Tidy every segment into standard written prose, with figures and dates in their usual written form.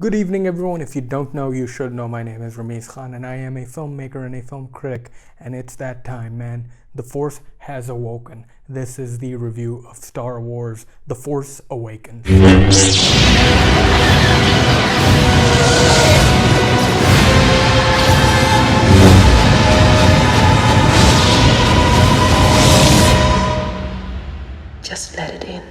Good evening, everyone. If you don't know, you should know. My name is Rameez Khan, and I am a filmmaker and a film critic. And it's that time, man. The Force has awoken. This is the review of Star Wars The Force Awakens. Just let it in.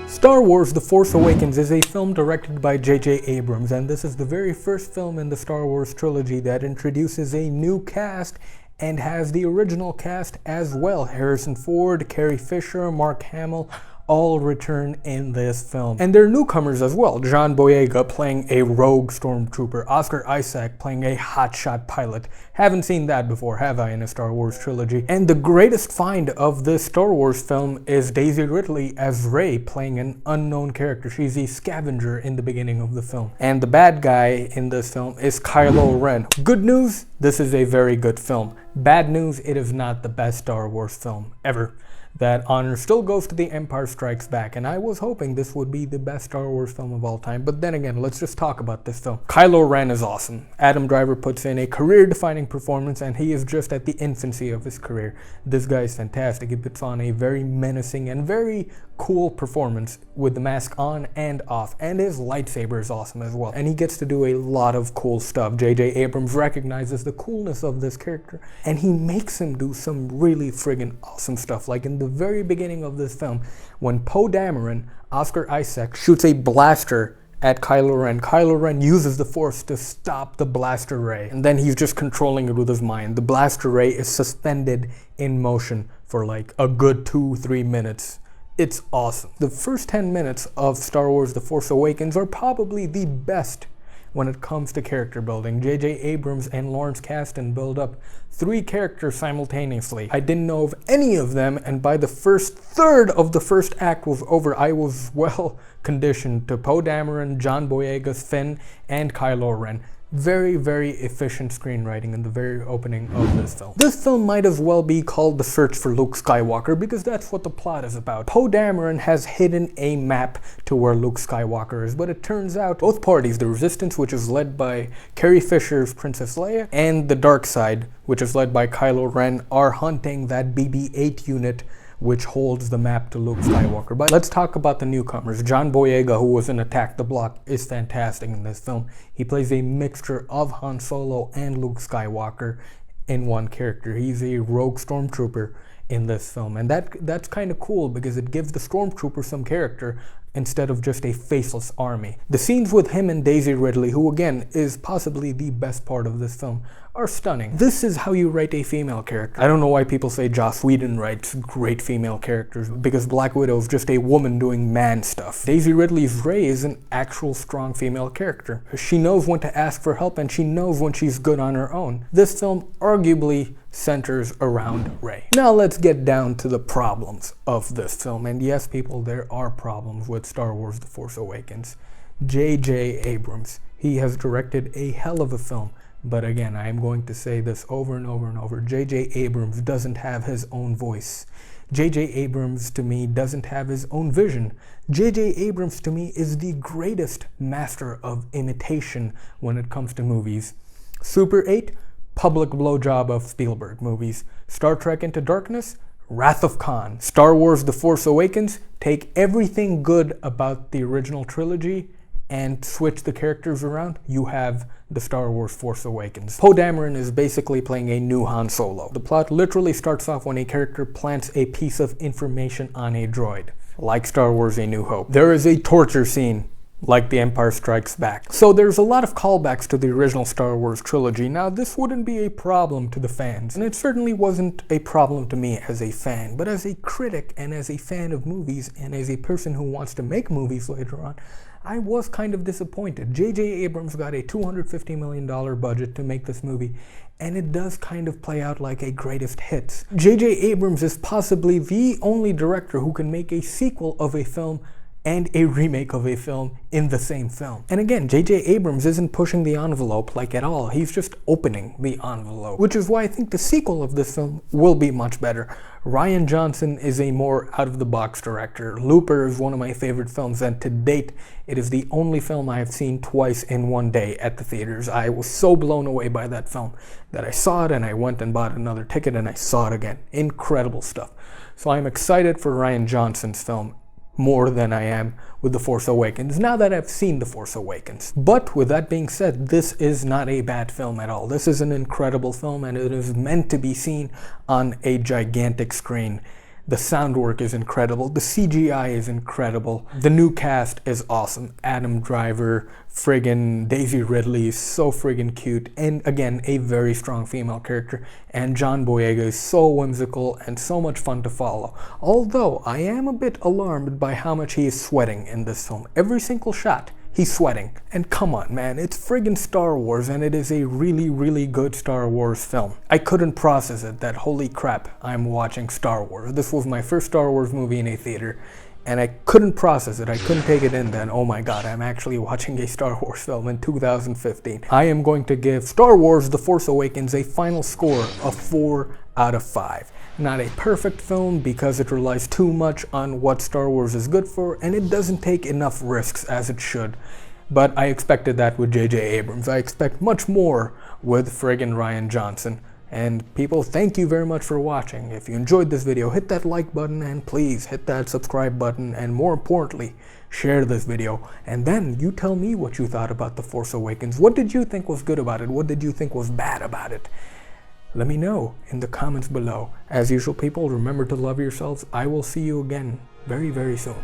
Star Wars The Force Awakens is a film directed by J.J. Abrams, and this is the very first film in the Star Wars trilogy that introduces a new cast and has the original cast as well. Harrison Ford, Carrie Fisher, Mark Hamill all return in this film. And they're newcomers as well. John Boyega playing a rogue stormtrooper, Oscar Isaac playing a hotshot pilot. Haven't seen that before, have I, in a Star Wars trilogy? And the greatest find of this Star Wars film is Daisy Ridley as Rey, playing an unknown character. She's a scavenger in the beginning of the film. And the bad guy in this film is Kylo Ren. Good news, this is a very good film. Bad news, it is not the best Star Wars film ever. That honor still goes to The Empire Strikes Back, and I was hoping this would be the best Star Wars film of all time, but then again, let's just talk about this film. Kylo Ren is awesome. Adam Driver puts in a career-defining performance, and he is just at the infancy of his career. This guy is fantastic. He puts on a very menacing and very cool performance with the mask on and off, and his lightsaber is awesome as well. And he gets to do a lot of cool stuff. J.J. Abrams recognizes the coolness of this character, and he makes him do some really friggin' awesome stuff. Like in the very beginning of this film, when Poe Dameron, Oscar Isaac, shoots a blaster at Kylo Ren. Kylo Ren uses the Force to stop the blaster ray, and then he's just controlling it with his mind. The blaster ray is suspended in motion for like a good 2-3 minutes. It's awesome. The first 10 minutes of Star Wars The Force Awakens are probably the best when it comes to character building. J.J. Abrams and Lawrence Kasdan build up 3 characters simultaneously. I didn't know of any of them, and by the first third of the first act was over, I was well conditioned to Poe Dameron, John Boyega's Finn, and Kylo Ren. Very, very efficient screenwriting in the very opening of this film. This film might as well be called The Search for Luke Skywalker, because that's what the plot is about. Poe Dameron has hidden a map to where Luke Skywalker is, but it turns out both parties, the Resistance, which is led by Carrie Fisher's Princess Leia, and the Dark Side, which is led by Kylo Ren, are hunting that BB-8 unit which holds the map to Luke Skywalker. But let's talk about the newcomers. John Boyega, who was in Attack the Block, is fantastic in this film. He plays a mixture of Han Solo and Luke Skywalker in one character. He's a rogue stormtrooper in this film, and that's kind of cool because it gives the stormtrooper some character instead of just a faceless army. The scenes with him and Daisy Ridley, who again is possibly the best part of this film, are stunning. This is how you write a female character. I don't know why people say Joss Whedon writes great female characters, because Black Widow is just a woman doing man stuff. Daisy Ridley's Rey is an actual strong female character. She knows when to ask for help, and she knows when she's good on her own. This film arguably centers around Rey. Now let's get down to the problems of this film. And yes, people, there are problems with Star Wars The Force Awakens. J.J. Abrams, he has directed a hell of a film. But again, I am going to say this over and over and over. J.J. Abrams doesn't have his own voice. J.J. Abrams, to me, doesn't have his own vision. J.J. Abrams, to me, is the greatest master of imitation when it comes to movies. Super 8, public blowjob of Spielberg movies. Star Trek Into Darkness, Wrath of Khan. Star Wars The Force Awakens, take everything good about the original trilogy and switch the characters around, you have the Star Wars Force Awakens. Poe Dameron is basically playing a new Han Solo. The plot literally starts off when a character plants a piece of information on a droid, like Star Wars A New Hope. There is a torture scene, like The Empire Strikes Back. So there's a lot of callbacks to the original Star Wars trilogy. Now, this wouldn't be a problem to the fans, and it certainly wasn't a problem to me as a fan, but as a critic and as a fan of movies and as a person who wants to make movies later on, I was kind of disappointed. J.J. Abrams got a $250 million budget to make this movie, and it does kind of play out like a greatest hits. J.J. Abrams is possibly the only director who can make a sequel of a film and a remake of a film in the same film. And again, J.J. Abrams isn't pushing the envelope like at all. He's just opening the envelope, which is why I think the sequel of this film will be much better. Rian Johnson is a more out-of-the-box director. Looper is one of my favorite films, and to date, it is the only film I have seen twice in one day at the theaters. I was so blown away by that film that I saw it and I went and bought another ticket and I saw it again. Incredible stuff. So I'm excited for Rian Johnson's film more than I am with The Force Awakens, now that I've seen The Force Awakens. But with that being said, this is not a bad film at all. This is an incredible film, and it is meant to be seen on a gigantic screen. The sound work is incredible. The CGI is incredible. The new cast is awesome. Adam Driver, friggin' Daisy Ridley is so friggin' cute. And again, a very strong female character. And John Boyega is so whimsical and so much fun to follow. Although, I am a bit alarmed by how much he is sweating in this film. Every single shot, he's sweating. And come on, man, it's friggin' Star Wars, and it is a really, really good Star Wars film. I couldn't process it that, holy crap, I'm watching Star Wars. This was my first Star Wars movie in a theater, and I couldn't process it. I couldn't take it in then. Oh my god, I'm actually watching a Star Wars film in 2015. I am going to give Star Wars The Force Awakens a final score of 4 out of 5. Not a perfect film because it relies too much on what Star Wars is good for, and it doesn't take enough risks as it should. But I expected that with J.J. Abrams. I expect much more with friggin' Rian Johnson. And people, thank you very much for watching. If you enjoyed this video, hit that like button, and please hit that subscribe button, and more importantly, share this video. And then you tell me what you thought about The Force Awakens. What did you think was good about it? What did you think was bad about it? Let me know in the comments below. As usual, people, remember to love yourselves. I will see you again very, very soon.